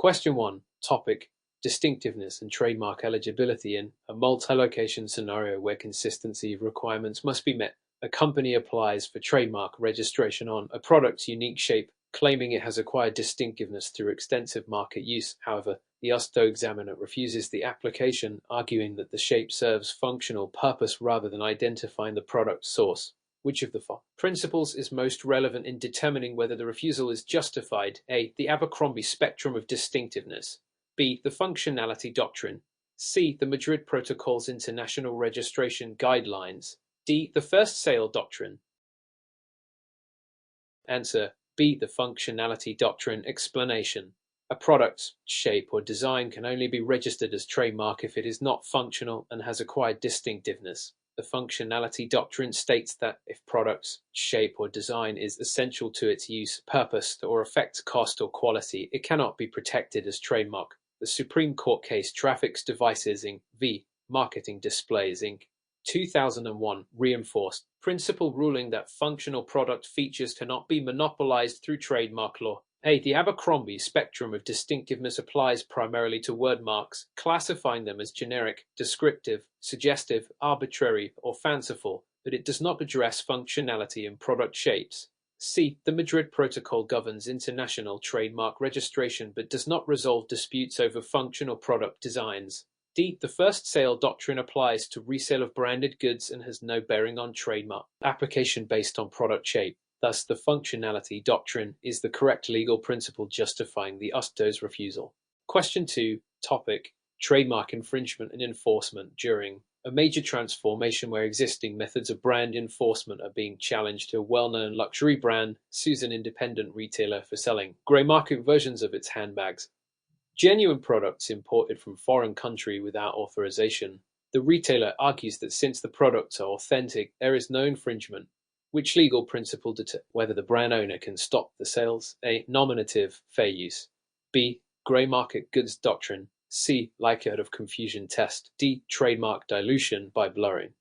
Question 1. Topic: Distinctiveness and trademark eligibility. In a multi-location scenario where consistency of requirements must be met, a company applies for trademark registration on a product's unique shape, claiming it has acquired distinctiveness through extensive market use. However, the USDO examiner refuses the application, arguing that the shape serves functional purpose rather than identifying the product source. Which of the following principles is most relevant in determining whether the refusal is justified? A. The Abercrombie spectrum of distinctiveness. B. The functionality doctrine. C. The Madrid Protocol's international registration guidelines. D. The first sale doctrine. Answer: B. The functionality doctrine. Explanation: a product's shape or design can only be registered as trademark if it is not functional and has acquired distinctiveness. The functionality doctrine states that if product's shape or design is essential to its use, purpose, or affects cost or quality, it cannot be protected as trademark. The Supreme Court case Traffics Devices Inc. v. Marketing Displays Inc. 2001 reinforced principle, ruling that functional product features cannot be monopolized through trademark law. A. The Abercrombie spectrum of distinctiveness applies primarily to word marks, classifying them as generic, descriptive, suggestive, arbitrary, or fanciful, but it does not address functionality in product shapes. C. The Madrid Protocol governs international trademark registration but does not resolve disputes over functional product designs. D. The first sale doctrine applies to resale of branded goods and has no bearing on trademark application based on product shape. Thus, the functionality doctrine is the correct legal principle justifying the USDO's refusal. Question 2. Topic: Trademark infringement and enforcement. During a major transformation where existing methods of brand enforcement are being challenged, a well-known luxury brand sues an independent retailer for selling grey market versions of its handbags, genuine products imported from foreign country without authorization. The retailer argues that since the products are authentic, there is no infringement. Which legal principle determines whether the brand owner can stop the sales? A. Nominative fair use. B. Grey market goods doctrine. C. Likelihood of confusion test. D. Trademark dilution by blurring.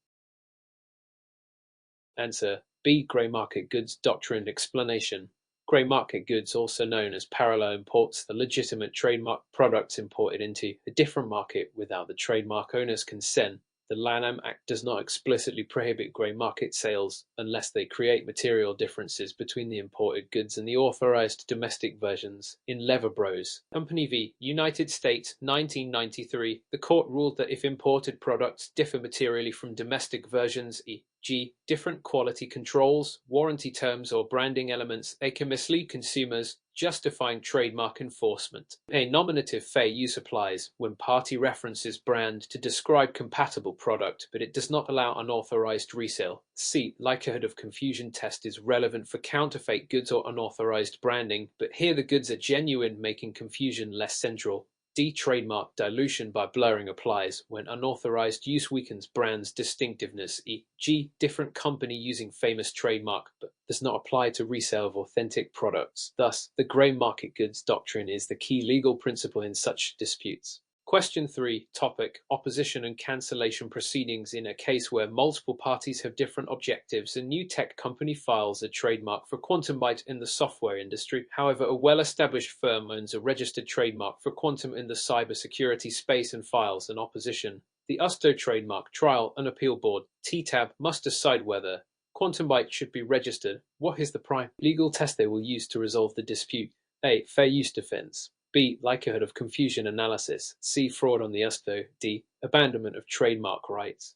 Answer: B. Grey market goods doctrine. Explanation: grey market goods, also known as parallel imports, are legitimate trademark products imported into a different market without the trademark owner's consent. The Lanham Act does not explicitly prohibit grey market sales unless they create material differences between the imported goods and the authorized domestic versions. In Leather Bros. Company v. United States, 1993, the court ruled that if imported products differ materially from domestic versions, e.g., different quality controls, warranty terms, or branding elements, they can mislead consumers, justifying trademark enforcement. A nominative fair use applies when party references brand to describe compatible product, but it does not allow unauthorized resale. C. Likelihood of confusion test is relevant for counterfeit goods or unauthorized branding, but here the goods are genuine, making confusion less central. D. Trademark dilution by blurring applies when unauthorized use weakens brand's distinctiveness, e.g., different company using famous trademark, but does not apply to resale of authentic products. Thus, the grey market goods doctrine is the key legal principle in such disputes. Question 3. Topic: Opposition and cancellation proceedings. In a case where multiple parties have different objectives, a new tech company files a trademark for Quantum Byte in the software industry. However, a well-established firm owns a registered trademark for Quantum in the cybersecurity space and files an opposition. The USDO Trademark Trial and Appeal Board, TTAB, must decide whether Quantum Byte should be registered. What is the prime legal test they will use to resolve the dispute? A. Fair use defense. B. Likelihood of confusion analysis. C. Fraud on the USDO. D. Abandonment of trademark rights.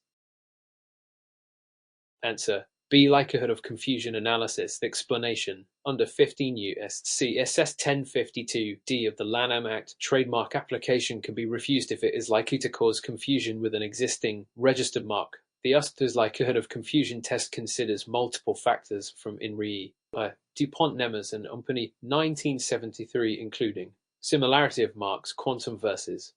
Answer: B. Likelihood of confusion analysis. Explanation: under 15 U.S.C. SS 1052 D of the Lanham Act, trademark application can be refused if it is likely to cause confusion with an existing registered mark. The USDO's likelihood of confusion test considers multiple factors from INRI by DuPont Nemers and Company 1973, including similarity of marks, Quantum versus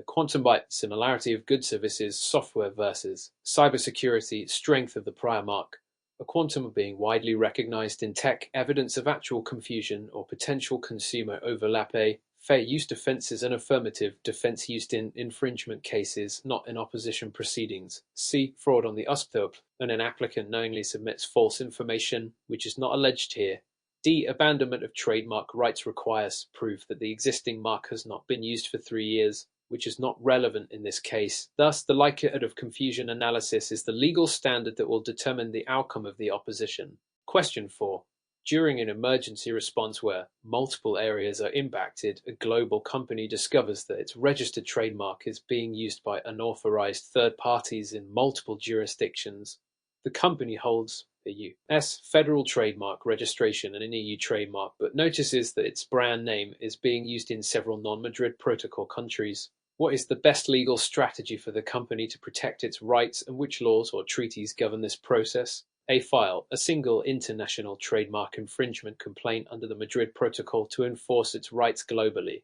Quantum Byte, similarity of goods services, software versus cybersecurity, strength of the prior mark, a quantum being widely recognized in tech, evidence of actual confusion or potential consumer overlap. A. Fair use defense is an affirmative defense used in infringement cases, not in opposition proceedings. C. Fraud on the USDO, when an applicant knowingly submits false information, which is not alleged here, D. Abandonment of trademark rights requires proof that the existing mark has not been used for 3 years, which is not relevant in this case. Thus, the likelihood of confusion analysis is the legal standard that will determine the outcome of the opposition. Question 4. During an emergency response where multiple areas are impacted, a global company discovers that its registered trademark is being used by unauthorized third parties in multiple jurisdictions. The company holds a U.S. federal trademark registration and an EU trademark, but notices that its brand name is being used in several non-Madrid Protocol countries. What is the best legal strategy for the company to protect its rights, and which laws or treaties govern this process? A. File a single international trademark infringement complaint under the Madrid Protocol to enforce its rights globally.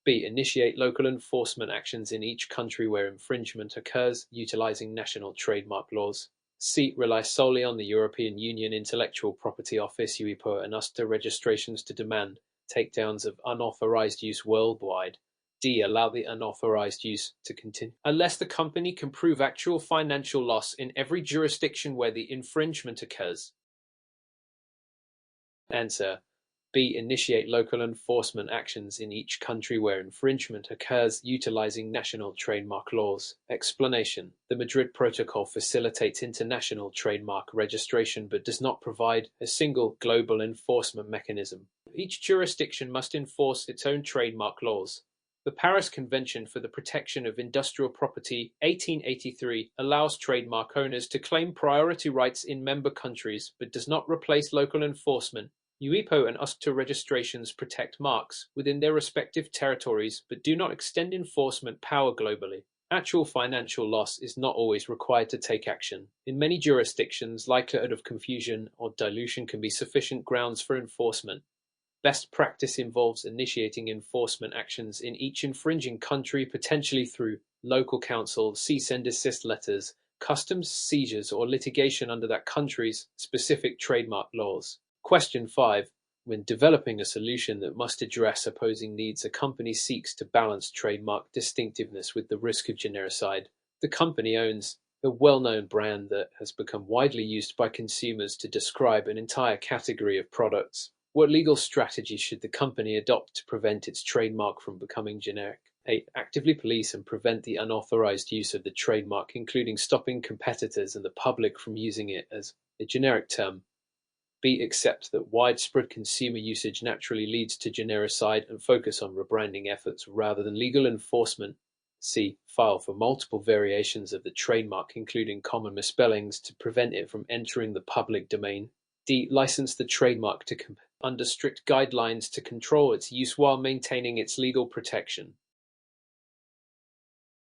B. Initiate local enforcement actions in each country where infringement occurs, utilizing national trademark laws. C. Rely solely on the European Union Intellectual Property Office (EUIPO) and USTA registrations to demand takedowns of unauthorized use worldwide. D. Allow the unauthorized use to continue unless the company can prove actual financial loss in every jurisdiction where the infringement occurs. Answer: B. Initiate local enforcement actions in each country where infringement occurs, utilizing national trademark laws. Explanation: the Madrid Protocol facilitates international trademark registration but does not provide a single global enforcement mechanism. Each jurisdiction must enforce its own trademark laws. The Paris Convention for the Protection of Industrial Property, 1883, allows trademark owners to claim priority rights in member countries, but does not replace local enforcement. EUIPO and USTA registrations protect marks within their respective territories, but do not extend enforcement power globally. Actual financial loss is not always required to take action. In many jurisdictions, likelihood of confusion or dilution can be sufficient grounds for enforcement. Best practice involves initiating enforcement actions in each infringing country, potentially through local council, cease and desist letters, customs seizures, or litigation under that country's specific trademark laws. Question 5. When developing a solution that must address opposing needs, a company seeks to balance trademark distinctiveness with the risk of genericide. The company owns a well-known brand that has become widely used by consumers to describe an entire category of products. What legal strategy should the company adopt to prevent its trademark from becoming generic? A. Actively police and prevent the unauthorized use of the trademark, including stopping competitors and the public from using it as a generic term. B. Accept that widespread consumer usage naturally leads to genericide and focus on rebranding efforts rather than legal enforcement. C. File for multiple variations of the trademark, including common misspellings, to prevent it from entering the public domain. D. License the trademark to under strict guidelines to control its use while maintaining its legal protection.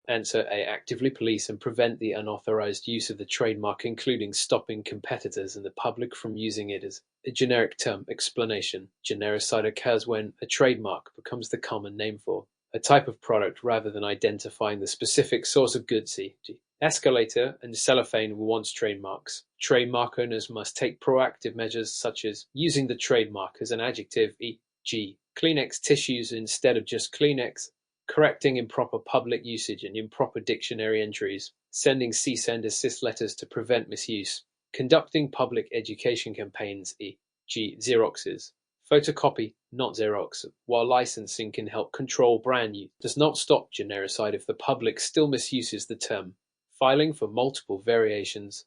Answer A. Actively police and prevent the unauthorized use of the trademark, including stopping competitors and the public from using it as a generic term. Explanation: genericide occurs when a trademark becomes the common name for a type of product rather than identifying the specific source of goods. E.g., escalator and cellophane were once trademarks. Trademark owners must take proactive measures such as using the trademark as an adjective, e.g., Kleenex tissues instead of just Kleenex, correcting improper public usage and improper dictionary entries, sending cease and desist letters to prevent misuse, conducting public education campaigns, e.g., Xeroxes. Photocopy, not Xerox, while licensing can help control brand use, does not stop genericide if the public still misuses the term. Filing for multiple variations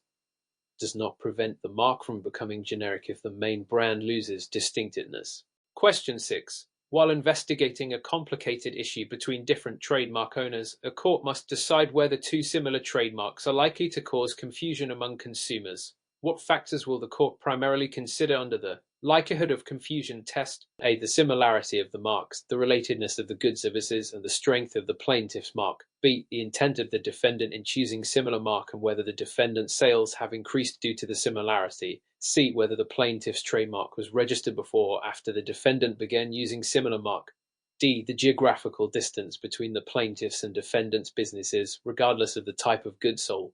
does not prevent the mark from becoming generic if the main brand loses distinctiveness. Question 6. While investigating a complicated issue between different trademark owners, a court must decide whether two similar trademarks are likely to cause confusion among consumers. What factors will the court primarily consider under the likelihood of confusion test? A. The similarity of the marks, the relatedness of the goods services, and the strength of the plaintiff's mark. B. The intent of the defendant in choosing similar mark and whether the defendant's sales have increased due to the similarity. C. Whether the plaintiff's trademark was registered before or after the defendant began using similar mark. D. The geographical distance between the plaintiff's and defendant's businesses, regardless of the type of goods sold.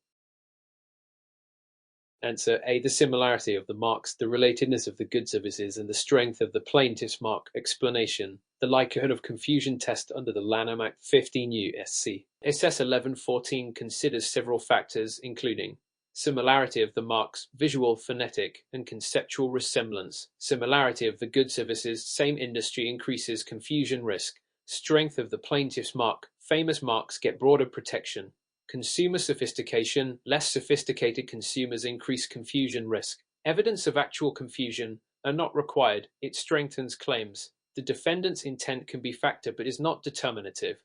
Answer A. The similarity of the marks, the relatedness of the goods services, and the strength of the plaintiff's mark. Explanation: the likelihood of confusion test under the Lanham Act 15 U.S.C. SS 1114 considers several factors, including Similarity of the marks, visual, phonetic, and conceptual resemblance. Similarity of the goods, services, same industry increases confusion risk. Strength of the plaintiff's mark. Famous marks get broader protection. Consumer sophistication. Less sophisticated consumers increase confusion risk. Evidence of actual confusion are not required. It strengthens claims. The defendant's intent can be factor but is not determinative.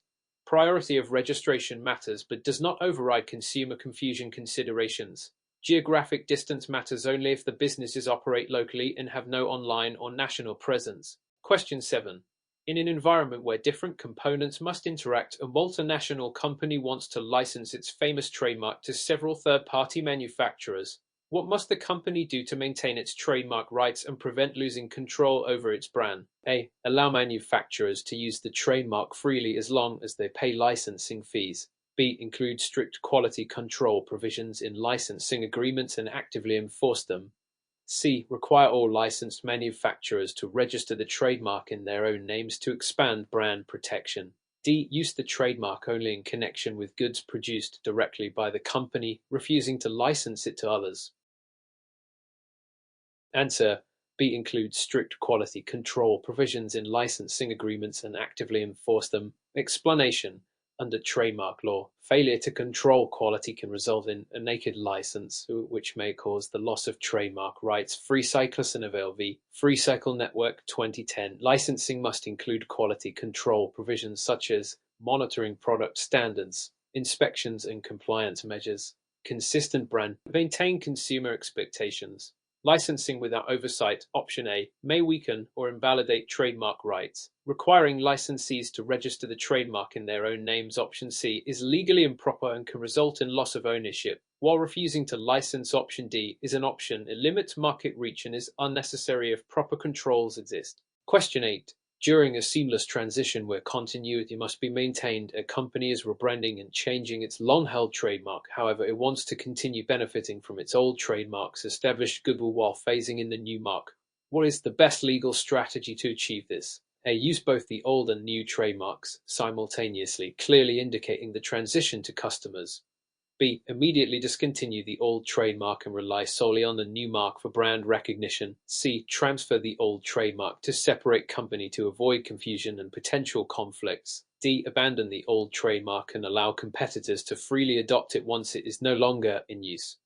Priority of registration matters but does not override consumer confusion considerations. Geographic distance matters only if the businesses operate locally and have no online or national presence. Question 7. In an environment where different components must interact, a multinational company wants to license its famous trademark to several third-party manufacturers. What must the company do to maintain its trademark rights and prevent losing control over its brand? A. Allow manufacturers to use the trademark freely as long as they pay licensing fees. B. Include strict quality control provisions in licensing agreements and actively enforce them. C. Require all licensed manufacturers to register the trademark in their own names to expand brand protection. D. Use the trademark only in connection with goods produced directly by the company, refusing to license it to others. Answer: B. Include strict quality control provisions in licensing agreements and actively enforce them. Explanation: under trademark law, failure to control quality can result in a naked license, which may cause the loss of trademark rights. Free Cyclosinovel v. Free Cycle Network 2010. Licensing must include quality control provisions such as monitoring product standards, inspections and compliance measures. Consistent brand. Maintain consumer expectations. Licensing without oversight, option A, may weaken or invalidate trademark rights. Requiring licensees to register the trademark in their own names, option C, is legally improper and can result in loss of ownership, while refusing to license, option D, is an option. It limits market reach and is unnecessary if proper controls exist. Question 8. During a seamless transition where continuity must be maintained, a company is rebranding and changing its long-held trademark. However, it wants to continue benefiting from its old trademark's established goodwill while phasing in the new mark. What is the best legal strategy to achieve this? A. Use both the old and new trademarks simultaneously, clearly indicating the transition to customers. B. Immediately discontinue the old trademark and rely solely on the new mark for brand recognition. C. Transfer the old trademark to separate company to avoid confusion and potential conflicts. D. Abandon the old trademark and allow competitors to freely adopt it once it is no longer in use.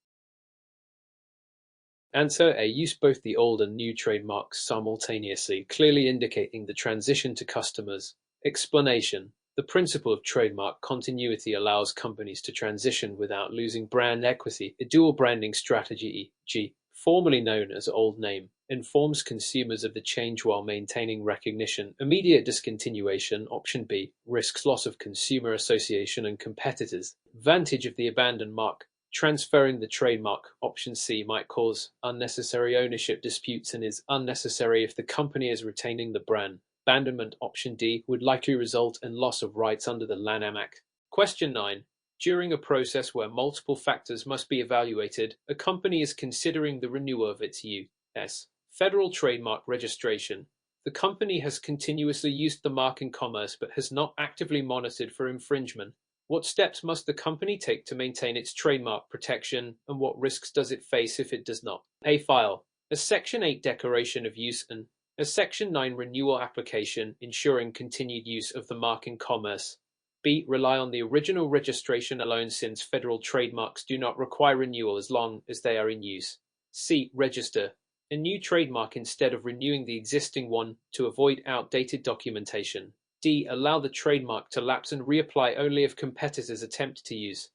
Answer: A. Use both the old and new trademarks simultaneously, clearly indicating the transition to customers. Explanation: the principle of trademark continuity allows companies to transition without losing brand equity. A dual branding strategy, e.g., formerly known as old name, informs consumers of the change while maintaining recognition. Immediate discontinuation, option B, risks loss of consumer association and competitors. Advantage of the abandoned mark: transferring the trademark, option C, might cause unnecessary ownership disputes and is unnecessary if the company is retaining the brand. Abandonment, option D, would likely result in loss of rights under the Lanham Act. Question 9. During a process where multiple factors must be evaluated, a company is considering the renewal of its U.S. federal trademark registration. The company has continuously used the mark in commerce but has not actively monitored for infringement. What steps must the company take to maintain its trademark protection, and what risks does it face if it does not? A. File a Section 8 declaration of use and a Section 9 renewal application ensuring continued use of the mark in commerce. B. Rely on the original registration alone since federal trademarks do not require renewal as long as they are in use. C. Register a new trademark instead of renewing the existing one to avoid outdated documentation. D. Allow the trademark to lapse and reapply only if competitors attempt to use.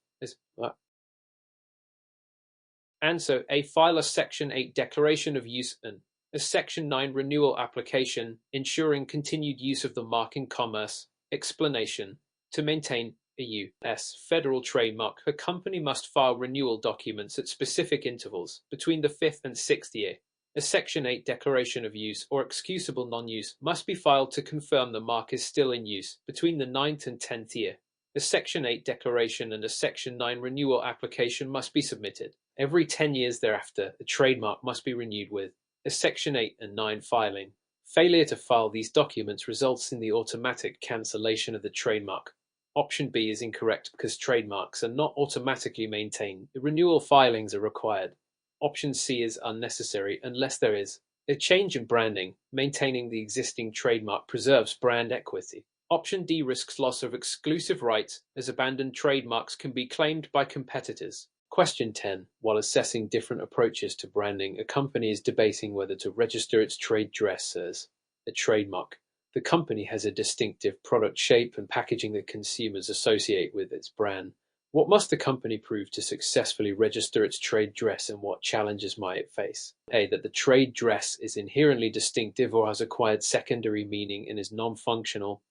Answer: A. File a Section 8 declaration of use and a Section 9 renewal application ensuring continued use of the mark in commerce. Explanation: to maintain a U.S. federal trademark, a company must file renewal documents at specific intervals between the 5th and 6th year. A Section 8 declaration of use or excusable non-use must be filed to confirm the mark is still in use between the 9th and 10th year. A Section 8 declaration and a Section 9 renewal application must be submitted. Every 10 years thereafter, the trademark must be renewed with a Section 8 and 9 filing. Failure to file these documents results in the automatic cancellation of the trademark. Option B is incorrect because trademarks are not automatically maintained. Renewal filings are required. Option C is unnecessary unless there is a change in branding. Maintaining the existing trademark preserves brand equity. Option D risks loss of exclusive rights as abandoned trademarks can be claimed by competitors. Question 10. While assessing different approaches to branding, a company is debating whether to register its trade dress as a trademark. The company has a distinctive product shape and packaging that consumers associate with its brand. What must the company prove to successfully register its trade dress, and what challenges might it face? A. That the trade dress is inherently distinctive or has acquired secondary meaning and is non-functional.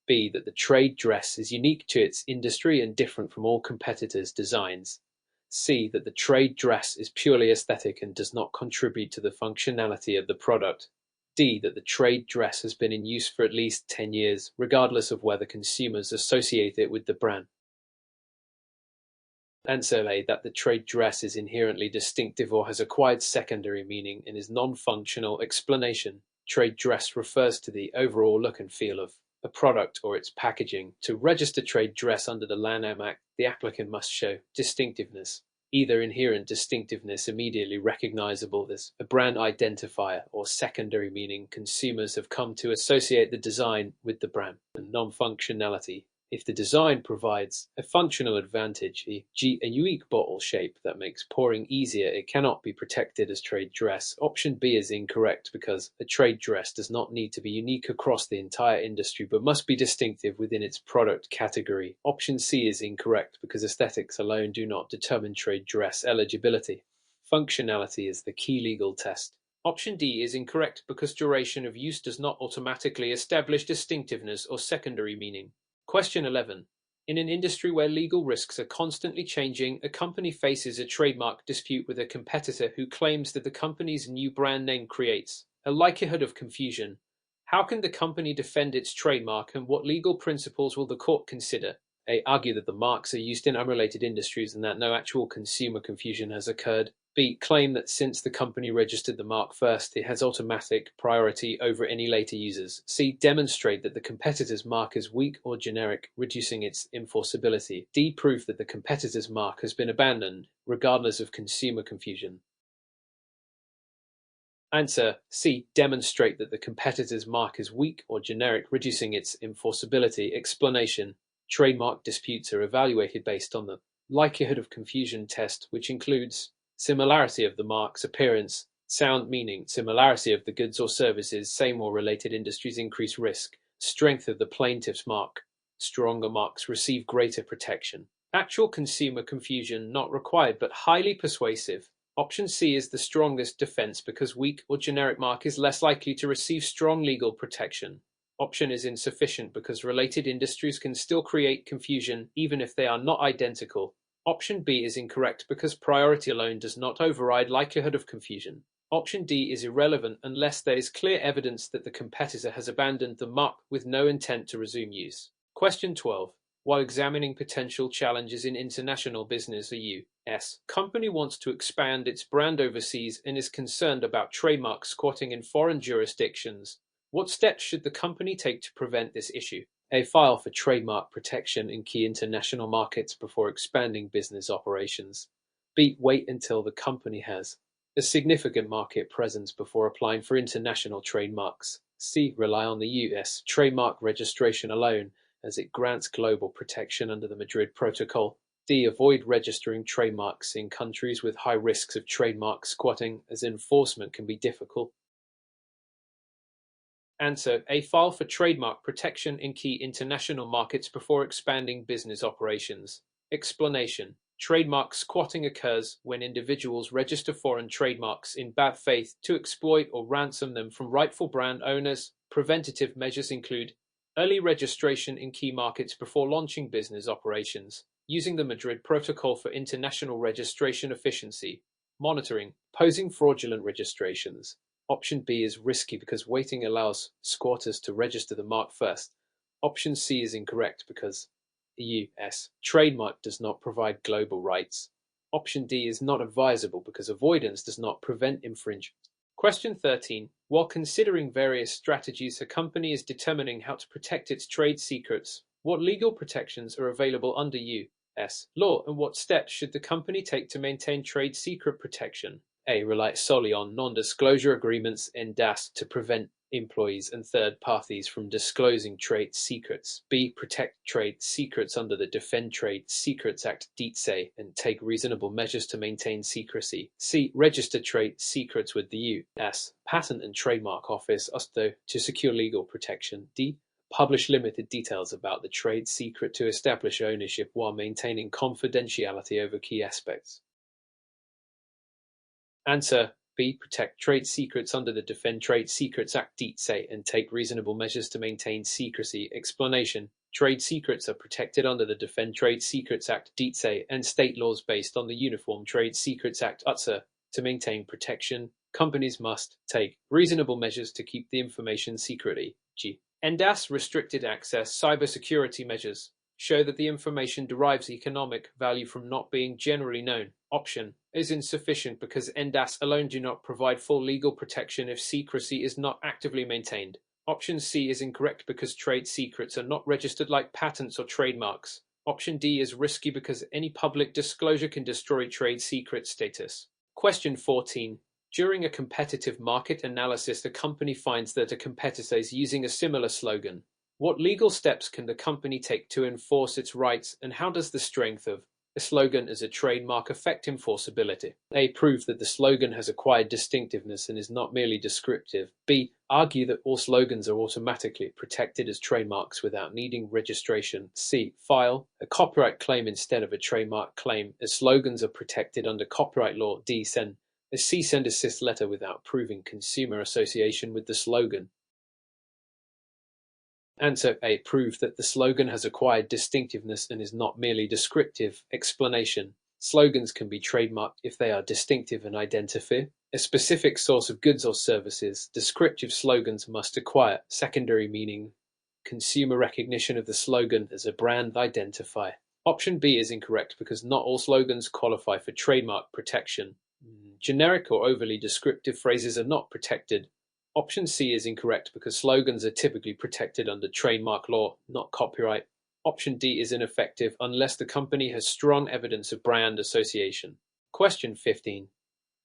B. That the trade dress is unique to its industry and different from all competitors' designs. C. That the trade dress is purely aesthetic and does not contribute to the functionality of the product. D. That the trade dress has been in use for at least 10 years, regardless of whether consumers associate it with the brand. Answer A. That the trade dress is inherently distinctive or has acquired secondary meaning and is non-functional. Explanation. Trade dress refers to the overall look and feel of a product or its packaging. To register trade dress under the Lanham Act, the applicant must show distinctiveness, either inherent distinctiveness immediately recognizable as a brand identifier, or secondary meaning consumers have come to associate the design with the brand, and non-functionality. If the design provides a functional advantage, e.g. a unique bottle shape that makes pouring easier, it cannot be protected as trade dress. Option B is incorrect because a trade dress does not need to be unique across the entire industry but must be distinctive within its product category. Option C is incorrect because aesthetics alone do not determine trade dress eligibility. Functionality is the key legal test. Option D is incorrect because duration of use does not automatically establish distinctiveness or secondary meaning. Question 11. In an industry where legal risks are constantly changing, a company faces a trademark dispute with a competitor who claims that the company's new brand name creates a likelihood of confusion. How can the company defend its trademark, and what legal principles will the court consider? A. Argue that the marks are used in unrelated industries and that no actual consumer confusion has occurred. B. Claim that since the company registered the mark first, it has automatic priority over any later users. C. Demonstrate that the competitor's mark is weak or generic, reducing its enforceability. D. Prove that the competitor's mark has been abandoned, regardless of consumer confusion. Answer C. Demonstrate that the competitor's mark is weak or generic, reducing its enforceability. Explanation. Trademark disputes are evaluated based on the likelihood of confusion test, which includes similarity of the mark's appearance, sound meaning, similarity of the goods or services, same or related industries increase risk, strength of the plaintiff's mark, stronger marks receive greater protection. Actual consumer confusion not required but highly persuasive. Option C is the strongest defense because weak or generic mark is less likely to receive strong legal protection. Option is insufficient because related industries can still create confusion even if they are not identical. Option B is incorrect because priority alone does not override likelihood of confusion. Option D is irrelevant unless there is clear evidence that the competitor has abandoned the mark with no intent to resume use. Question 12. While examining potential challenges in international business, a U.S. company wants to expand its brand overseas and is concerned about trademark squatting in foreign jurisdictions. What steps should the company take to prevent this issue? A. File for trademark protection in key international markets before expanding business operations. B. Wait until the company has a significant market presence before applying for international trademarks. C. Rely on the U.S. trademark registration alone, as it grants global protection under the Madrid Protocol. D. Avoid registering trademarks in countries with high risks of trademark squatting, as enforcement can be difficult. Answer A. File for trademark protection in key international markets before expanding business operations. Explanation. Trademark squatting occurs when individuals register foreign trademarks in bad faith to exploit or ransom them from rightful brand owners. Preventative measures include early registration in key markets before launching business operations, using the Madrid Protocol for international registration efficiency, monitoring, opposing fraudulent registrations. Option B is risky because waiting allows squatters to register the mark first. Option C is incorrect because the U.S. trademark does not provide global rights. Option D is not advisable because avoidance does not prevent infringement. Question 13. While considering various strategies, a company is determining how to protect its trade secrets. What legal protections are available under U.S. law, and what steps should the company take to maintain trade secret protection? A. Rely solely on non-disclosure agreements (NDAs) to prevent employees and third parties from disclosing trade secrets. B. Protect trade secrets under the Defend Trade Secrets Act (DTSA) and take reasonable measures to maintain secrecy. C. Register trade secrets with the U.S. Patent and Trademark Office (USTO) to secure legal protection. D. Publish limited details about the trade secret to establish ownership while maintaining confidentiality over key aspects. Answer B. Protect trade secrets under the Defend Trade Secrets Act (DTSA) and take reasonable measures to maintain secrecy. Explanation: trade secrets are protected under the Defend Trade Secrets Act (DTSA) and state laws based on the Uniform Trade Secrets Act (UTSA). To maintain protection, companies must take reasonable measures to keep the information secret. E.g. NDAS restricted access cybersecurity measures show that the information derives economic value from not being generally known. Option is insufficient because NDAS alone do not provide full legal protection if secrecy is not actively maintained. Option C is incorrect because trade secrets are not registered like patents or trademarks. Option D is risky because any public disclosure can destroy trade secret status. Question 14. During a competitive market analysis, the company finds that a competitor is using a similar slogan. What legal steps can the company take to enforce its rights, and how does the strength of a slogan as a trademark affect enforceability? A. Prove that the slogan has acquired distinctiveness and is not merely descriptive. B. Argue that all slogans are automatically protected as trademarks without needing registration. C. File a copyright claim instead of a trademark claim, as slogans are protected under copyright law. D. Send a cease and desist letter without proving consumer association with the slogan. Answer A. Prove that the slogan has acquired distinctiveness and is not merely descriptive. Explanation: slogans can be trademarked if they are distinctive and identify a specific source of goods or services. Descriptive slogans must acquire secondary meaning, consumer recognition of the slogan as a brand identifier. Option B is incorrect because not all slogans qualify for trademark protection. Generic or overly descriptive phrases are not protected. Option C is incorrect because slogans are typically protected under trademark law, not copyright. Option D is ineffective unless the company has strong evidence of brand association. Question 15.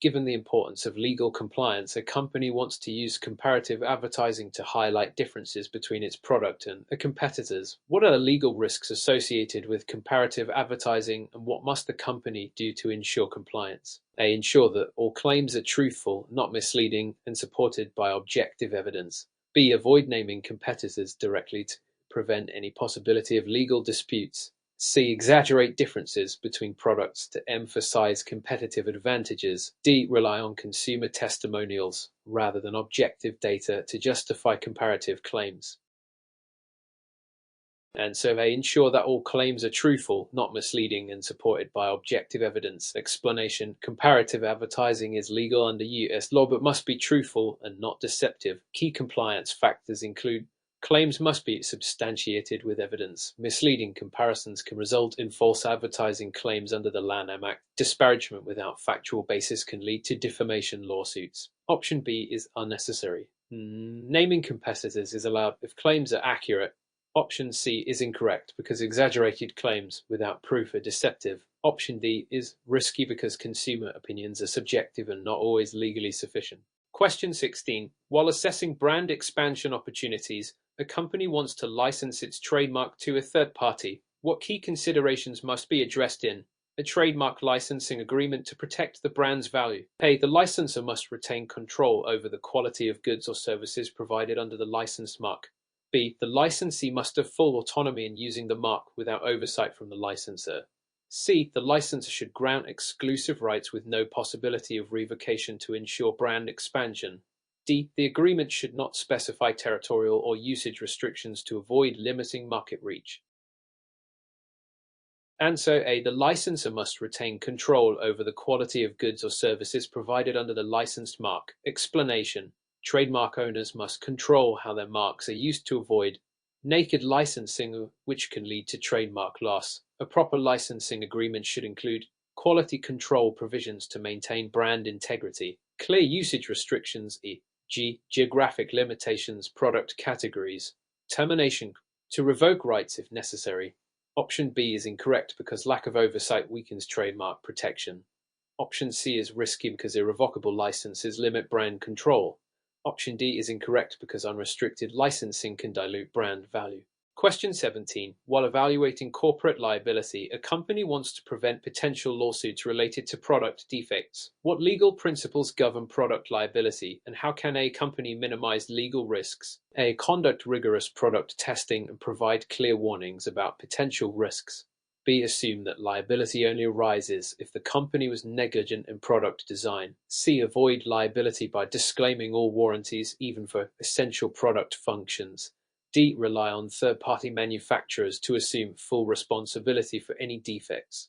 Given the importance of legal compliance, a company wants to use comparative advertising to highlight differences between its product and a competitor's. What are the legal risks associated with comparative advertising, and what must the company do to ensure compliance? A. Ensure that all claims are truthful, not misleading, and supported by objective evidence. B. Avoid naming competitors directly to prevent any possibility of legal disputes. C. Exaggerate differences between products to emphasize competitive advantages. D. Rely on consumer testimonials rather than objective data to justify comparative claims. And so they ensure that all claims are truthful, not misleading, and supported by objective evidence. Explanation: comparative advertising is legal under U.S. law but must be truthful and not deceptive. Key compliance factors include: claims must be substantiated with evidence. Misleading comparisons can result in false advertising claims under the Lanham Act. Disparagement without factual basis can lead to defamation lawsuits. Option B is unnecessary. Naming competitors is allowed if claims are accurate. Option C is incorrect because exaggerated claims without proof are deceptive. Option D is risky because consumer opinions are subjective and not always legally sufficient. Question 16. While assessing brand expansion opportunities, a company wants to license its trademark to a third party. What key considerations must be addressed in a trademark licensing agreement to protect the brand's value? A. The licensor must retain control over the quality of goods or services provided under the licensed mark. B. The licensee must have full autonomy in using the mark without oversight from the licensor. C. The licensor should grant exclusive rights with no possibility of revocation to ensure brand expansion. D. The agreement should not specify territorial or usage restrictions to avoid limiting market reach. Answer A. The licensor must retain control over the quality of goods or services provided under the licensed mark. Explanation: trademark owners must control how their marks are used to avoid naked licensing, which can lead to trademark loss. A proper licensing agreement should include quality control provisions to maintain brand integrity, clear usage restrictions, e.g., geographic limitations, product categories, termination To revoke rights if necessary. Option B is incorrect because lack of oversight weakens trademark protection. Option C is risky because irrevocable licenses limit brand control. Option D is incorrect because unrestricted licensing can dilute brand value. Question 17. While evaluating corporate liability, a company wants to prevent potential lawsuits related to product defects. What legal principles govern product liability, and how can a company minimize legal risks? A. Conduct rigorous product testing and provide clear warnings about potential risks. B. Assume that liability only arises if the company was negligent in product design. C. Avoid liability by disclaiming all warranties, even for essential product functions. D. Rely on third-party manufacturers to assume full responsibility for any defects.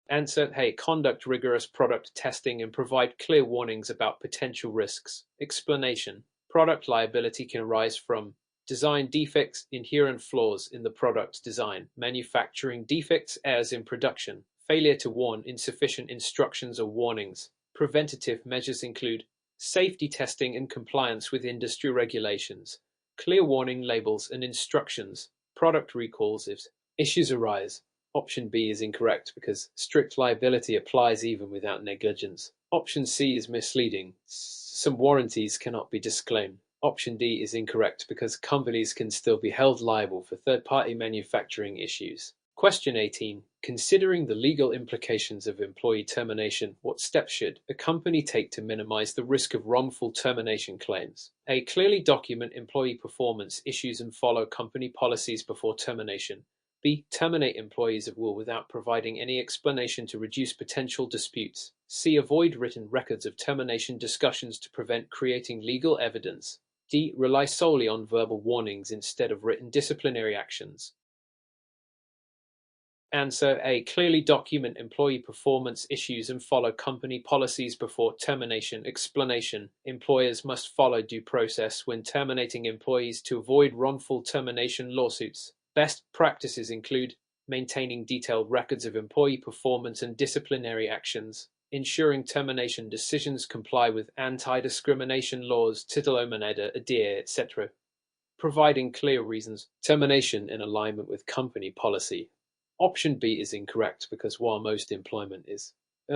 Answer: A. Conduct rigorous product testing and provide clear warnings about potential risks. Explanation: product liability can arise from design defects, inherent flaws in the product design, manufacturing defects, errors in production, failure to warn, insufficient instructions or warnings. Preventative measures include safety testing and compliance with industry regulations, clear warning labels and instructions, product recalls if issues arise. Option B is incorrect because strict liability applies even without negligence. Option C is misleading. Some warranties cannot be disclaimed. Option D is incorrect because companies can still be held liable for third-party manufacturing issues. Question 18. Considering the legal implications of employee termination, what steps should a company take to minimize the risk of wrongful termination claims? A. Clearly document employee performance issues and follow company policies before termination. B. Terminate employees at will without providing any explanation to reduce potential disputes. C. Avoid written records of termination discussions to prevent creating legal evidence. D. Rely solely on verbal warnings instead of written disciplinary actions. Answer: A. Clearly document employee performance issues and follow company policies before termination. Explanation: employers must follow due process when terminating employees to avoid wrongful termination lawsuits. Best practices include maintaining detailed records of employee performance and disciplinary actions, ensuring termination decisions comply with anti-discrimination laws, Titolo Moneda, ADIR, etc., providing clear reasons, termination in alignment with company policy. Option B is incorrect because while most employment is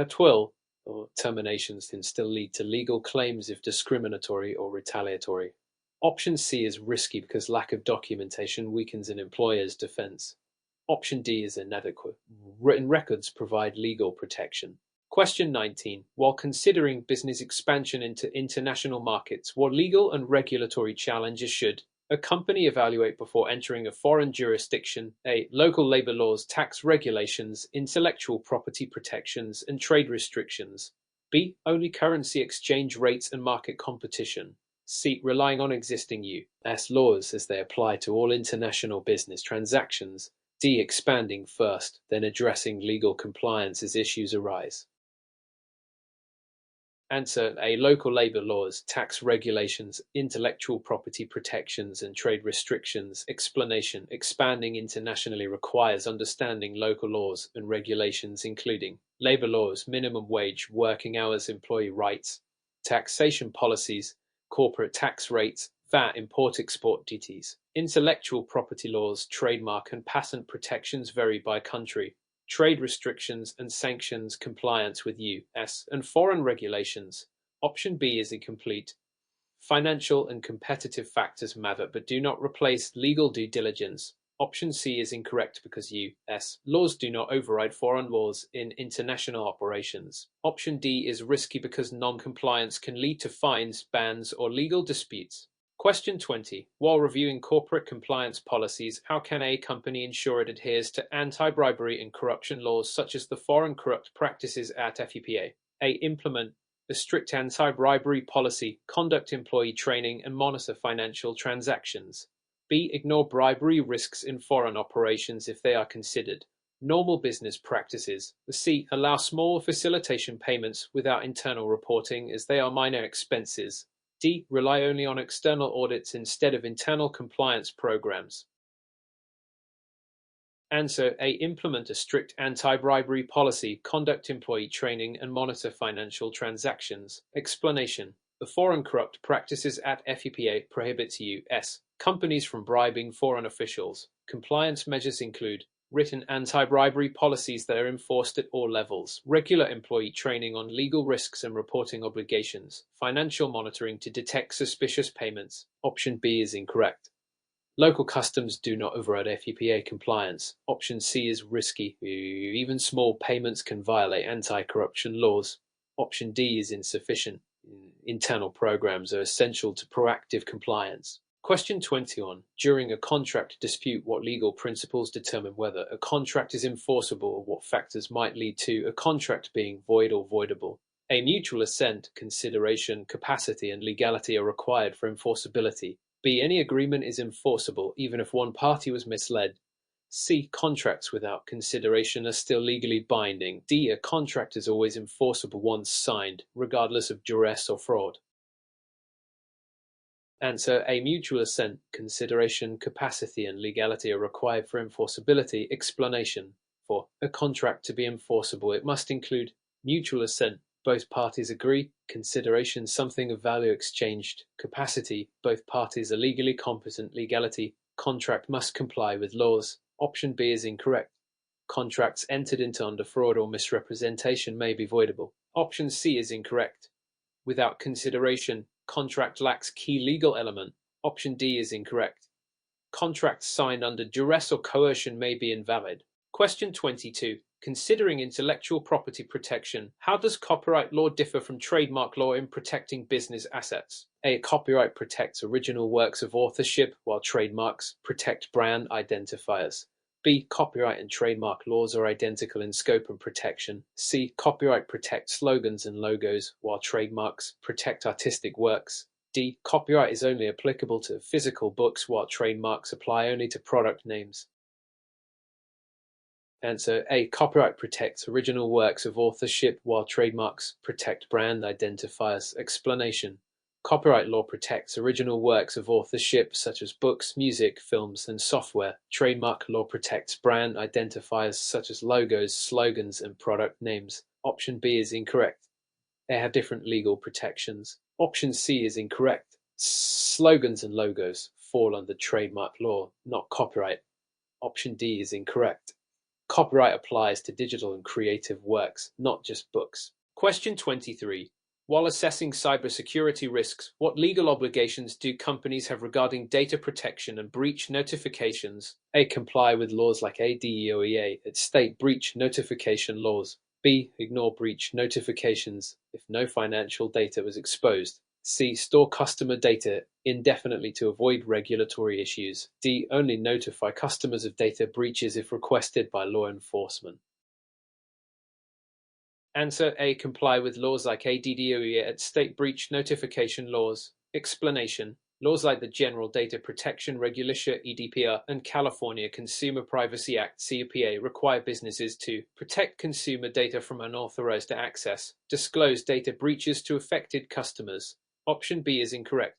twill, or terminations can still lead to legal claims if discriminatory or retaliatory. Option C is risky because lack of documentation weakens an employer's defense. Option D is inadequate. Written records provide legal protection. Question 19. While considering business expansion into international markets, what legal and regulatory challenges should a company evaluate before entering a foreign jurisdiction? A. Local labor laws, tax regulations, intellectual property protections, and trade restrictions. B. Only currency exchange rates and market competition. C. Relying on existing U.S. laws as they apply to all international business transactions. D. Expanding first, then addressing legal compliance as issues arise. Answer: A. Local labor laws, tax regulations, intellectual property protections, and trade restrictions. Explanation: expanding internationally requires understanding local laws and regulations including labor laws, minimum wage, working hours, employee rights, taxation policies, corporate tax rates, VAT, import-export duties. Intellectual property laws, trademark and patent protections vary by country. Trade restrictions and sanctions compliance with U.S. and foreign regulations. Option B is incomplete. Financial and competitive factors matter but do not replace legal due diligence. Option C is incorrect because U.S. laws do not override foreign laws in international operations. Option D is risky because non-compliance can lead to fines, bans, or legal disputes. Question 20. While reviewing corporate compliance policies, how can a company ensure it adheres to anti-bribery and corruption laws such as the Foreign Corrupt Practices Act (FEPA)? A. Implement a strict anti-bribery policy, conduct employee training, and monitor financial transactions. B. Ignore bribery risks in foreign operations if they are considered normal business practices. C. Allow small facilitation payments without internal reporting as they are minor expenses. D. Rely only on external audits instead of internal compliance programs. Answer: A. Implement a strict anti-bribery policy, conduct employee training, and monitor financial transactions. Explanation: the Foreign Corrupt Practices Act (FEPA) prohibits U.S. companies from bribing foreign officials. Compliance measures include written anti-bribery policies that are enforced at all levels, regular employee training on legal risks and reporting obligations, financial monitoring to detect suspicious payments. Option B is incorrect. Local customs do not override FEPA compliance. Option C is risky. Even small payments can violate anti-corruption laws. Option D is insufficient. Internal programs are essential to proactive compliance. Question 21. During a contract dispute, what legal principles determine whether a contract is enforceable or what factors might lead to a contract being void or voidable? A mutual assent, consideration, capacity, and legality are required for enforceability. B. Any agreement is enforceable even if one party was misled. C. Contracts without consideration are still legally binding. D. A contract is always enforceable once signed, regardless of duress or fraud. Answer: A. Mutual assent, consideration, capacity, and legality are required for enforceability. Explanation: for a contract to be enforceable, it must include mutual assent, both parties agree; consideration, something of value exchanged; capacity, both parties are legally competent; legality, contract must comply with laws. Option B is incorrect. Contracts entered into under fraud or misrepresentation may be voidable. Option C is incorrect. Without consideration, contract lacks key legal element. Option D is incorrect. Contracts signed under duress or coercion may be invalid. Question 22. Considering intellectual property protection, how does copyright law differ from trademark law in protecting business assets? A. Copyright protects original works of authorship, while trademarks protect brand identifiers. B. Copyright and trademark laws are identical in scope and protection. C. Copyright protects slogans and logos, while trademarks protect artistic works. D. Copyright is only applicable to physical books, while trademarks apply only to product names. Answer: A. Copyright protects original works of authorship, while trademarks protect brand identifiers. Explanation: Copyright law protects original works of authorship such as books, music, films, and software. Trademark law protects brand identifiers such as logos, slogans, and product names. Option B is incorrect. They have different legal protections. Option C is incorrect. Slogans and logos fall under trademark law, not copyright. Option D is incorrect. Copyright applies to digital and creative works, not just books. Question 23. While assessing cybersecurity risks, what legal obligations do companies have regarding data protection and breach notifications? A. Comply with laws like ADEOEA that state breach notification laws. B. Ignore breach notifications if no financial data was exposed. C. Store customer data indefinitely to avoid regulatory issues. D. Only notify customers of data breaches if requested by law enforcement. Answer: A. Comply with laws like ADDOE at state breach notification laws. Explanation: laws like the General Data Protection Regulation (EDPR) and California Consumer Privacy Act (CPA) require businesses to protect consumer data from unauthorized access, disclose data breaches to affected customers. Option B is incorrect.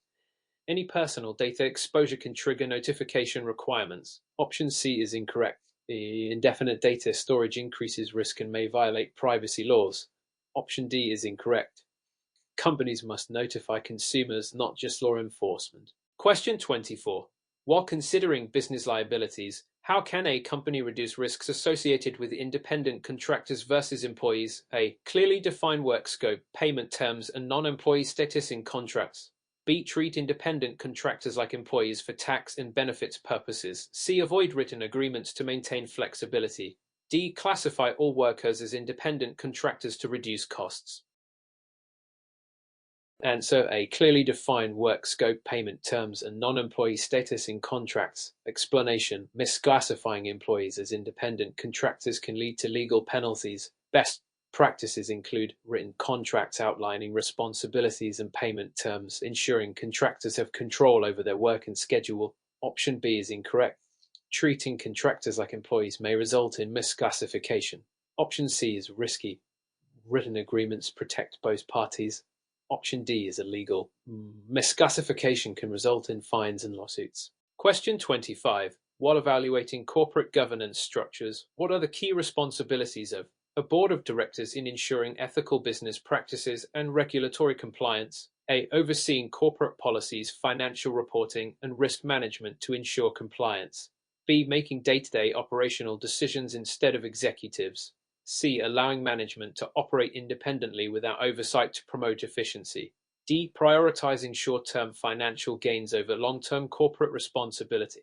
Any personal data exposure can trigger notification requirements. Option C is incorrect. The indefinite data storage increases risk and may violate privacy laws. Option D is incorrect. Companies must notify consumers, not just law enforcement. Question 24. While considering business liabilities, how can a company reduce risks associated with independent contractors versus employees? A. Clearly define work scope, payment terms, and non-employee status in contracts. B. Treat independent contractors like employees for tax and benefits purposes. C. Avoid written agreements to maintain flexibility. D. Classify all workers as independent contractors to reduce costs. Answer: A. Clearly define work scope, payment terms, and non-employee status in contracts. Explanation: misclassifying employees as independent contractors can lead to legal penalties. Best practices include written contracts outlining responsibilities and payment terms, ensuring contractors have control over their work and schedule. Option B is incorrect. Treating contractors like employees may result in misclassification. Option C is risky. Written agreements protect both parties. Option D is illegal. Misclassification can result in fines and lawsuits. Question 25. While evaluating corporate governance structures, what are the key responsibilities of a board of directors in ensuring ethical business practices and regulatory compliance? A. Overseeing corporate policies, financial reporting, and risk management to ensure compliance. B. Making day-to-day operational decisions instead of executives. C. Allowing management to operate independently without oversight to promote efficiency. D. Prioritizing short-term financial gains over long-term corporate responsibility.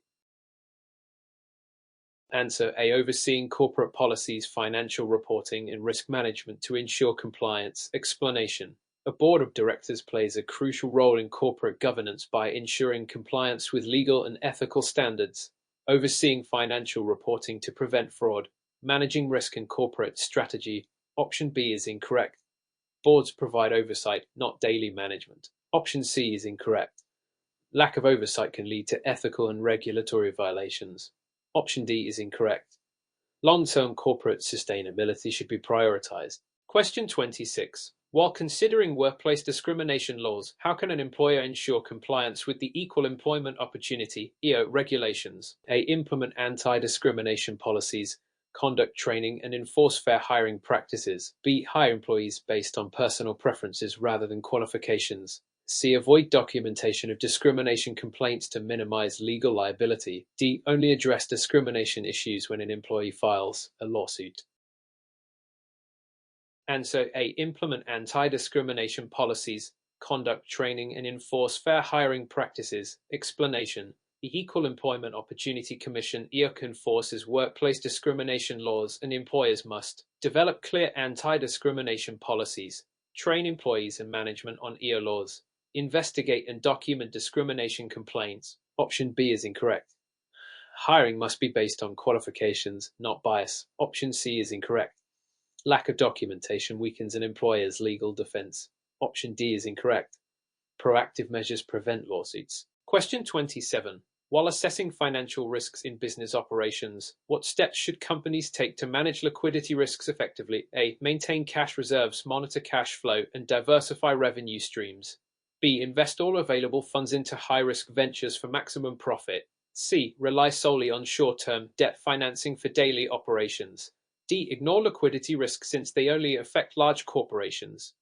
Answer A. Overseeing corporate policies, financial reporting, and risk management to ensure compliance. Explanation. A board of directors plays a crucial role in corporate governance by ensuring compliance with legal and ethical standards, overseeing financial reporting to prevent fraud, managing risk and corporate strategy. Option B is incorrect. Boards provide oversight, not daily management. Option C is incorrect. Lack of oversight can lead to ethical and regulatory violations. Option D is incorrect. Long-term corporate sustainability should be prioritized. Question 26. While considering workplace discrimination laws, how can an employer ensure compliance with the Equal Employment Opportunity (EO) regulations? A. Implement anti-discrimination policies, conduct training, and enforce fair hiring practices. B. Hire employees based on personal preferences rather than qualifications. C. Avoid documentation of discrimination complaints to minimize legal liability. D. Only address discrimination issues when an employee files a lawsuit. Answer A. Implement anti-discrimination policies, conduct training, and enforce fair hiring practices. Explanation. The Equal Employment Opportunity Commission (EOC) enforces workplace discrimination laws, and employers must develop clear anti-discrimination policies, train employees and management on EO laws, investigate and document discrimination complaints. Option B is incorrect. Hiring must be based on qualifications, not bias. Option C is incorrect. Lack of documentation weakens an employer's legal defense. Option D is incorrect. Proactive measures prevent lawsuits. Question 27. While assessing financial risks in business operations, what steps should companies take to manage liquidity risks effectively? A. Maintain cash reserves, monitor cash flow, and diversify revenue streams. B. Invest all available funds into high-risk ventures for maximum profit. C. Rely solely on short-term debt financing for daily operations. D. Ignore liquidity risks since they only affect large corporations.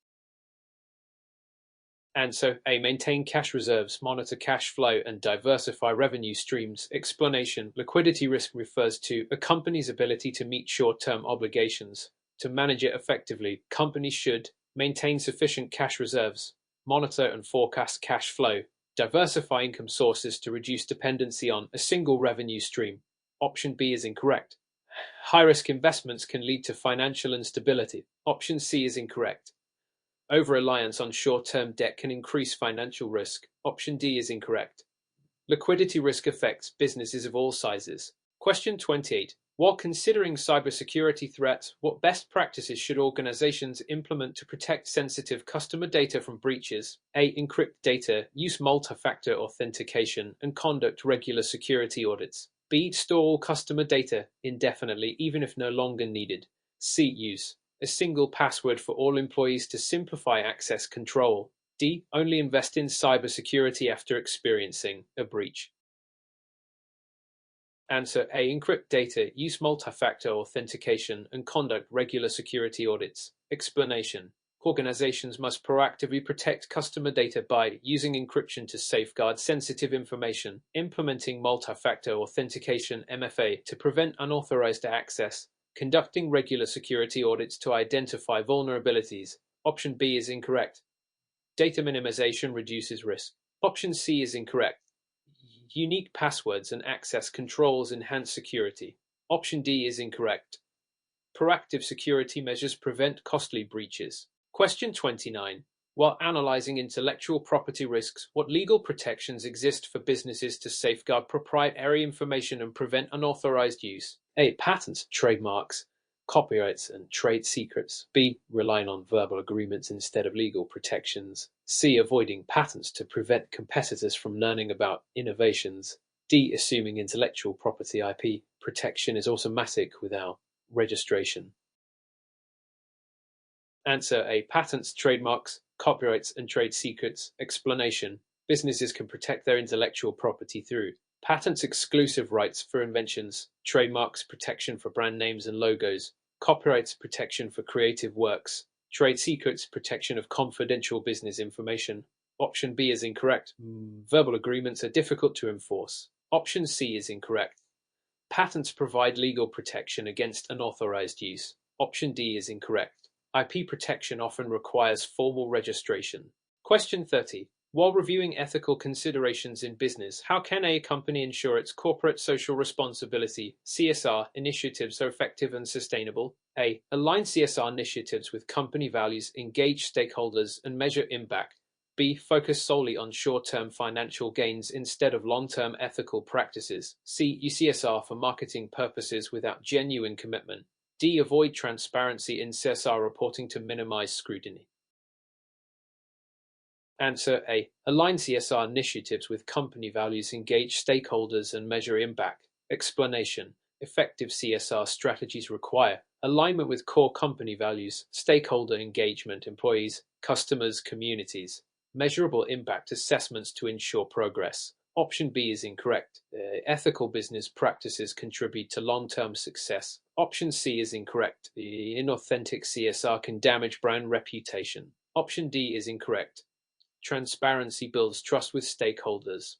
Answer A. Maintain cash reserves, monitor cash flow, and diversify revenue streams. Explanation. Liquidity risk refers to a company's ability to meet short-term obligations. To manage it effectively, companies should maintain sufficient cash reserves, monitor and forecast cash flow, diversify income sources to reduce dependency on a single revenue stream. Option B is incorrect. High-risk investments can lead to financial instability. Option C is incorrect. Over-reliance on short-term debt can increase financial risk. Option D is incorrect. Liquidity risk affects businesses of all sizes. Question 28. While considering cybersecurity threats, what best practices should organizations implement to protect sensitive customer data from breaches? A. Encrypt data, use multi-factor authentication, and conduct regular security audits. B. Store all customer data indefinitely, even if no longer needed. C. Use a single password for all employees to simplify access control. D. Only invest in cybersecurity after experiencing a breach. Answer A. Encrypt data, use multi-factor authentication, and conduct regular security audits. Explanation. Organizations must proactively protect customer data by using encryption to safeguard sensitive information, implementing multi-factor authentication (MFA) to prevent unauthorized access, conducting regular security audits to identify vulnerabilities. Option B is incorrect. Data minimization reduces risk. Option C is incorrect. Unique passwords and access controls enhance security. Option D is incorrect. Proactive security measures prevent costly breaches. Question 29. While analyzing intellectual property risks, what legal protections exist for businesses to safeguard proprietary information and prevent unauthorized use? A. Patents, trademarks, copyrights, and trade secrets. B. Relying on verbal agreements instead of legal protections. C. Avoiding patents to prevent competitors from learning about innovations. D. Assuming intellectual property (IP) protection is automatic without registration. Answer A. Patents, trademarks, copyrights, and trade secrets. Explanation. Businesses can protect their intellectual property through patents, exclusive rights for inventions; trademarks, protection for brand names and logos; copyrights, protection for creative works; trade secrets, protection of confidential business information. Option B is incorrect. Verbal agreements are difficult to enforce. Option C is incorrect. Patents provide legal protection against unauthorized use. Option D is incorrect. IP protection often requires formal registration. Question 30. While reviewing ethical considerations in business, how can a company ensure its corporate social responsibility (CSR) initiatives are effective and sustainable? A. Align CSR initiatives with company values, engage stakeholders, and measure impact. B. Focus solely on short-term financial gains instead of long-term ethical practices. C. Use CSR for marketing purposes without genuine commitment. D. Avoid transparency in CSR reporting to minimize scrutiny. Answer A. Align CSR initiatives with company values, engage stakeholders, and measure impact. Explanation. Effective CSR strategies require alignment with core company values, stakeholder engagement, employees, customers, communities, measurable impact assessments to ensure progress. Option B is incorrect. Ethical business practices contribute to long-term success. Option C is incorrect. The inauthentic CSR can damage brand reputation. Option D is incorrect. Transparency builds trust with stakeholders.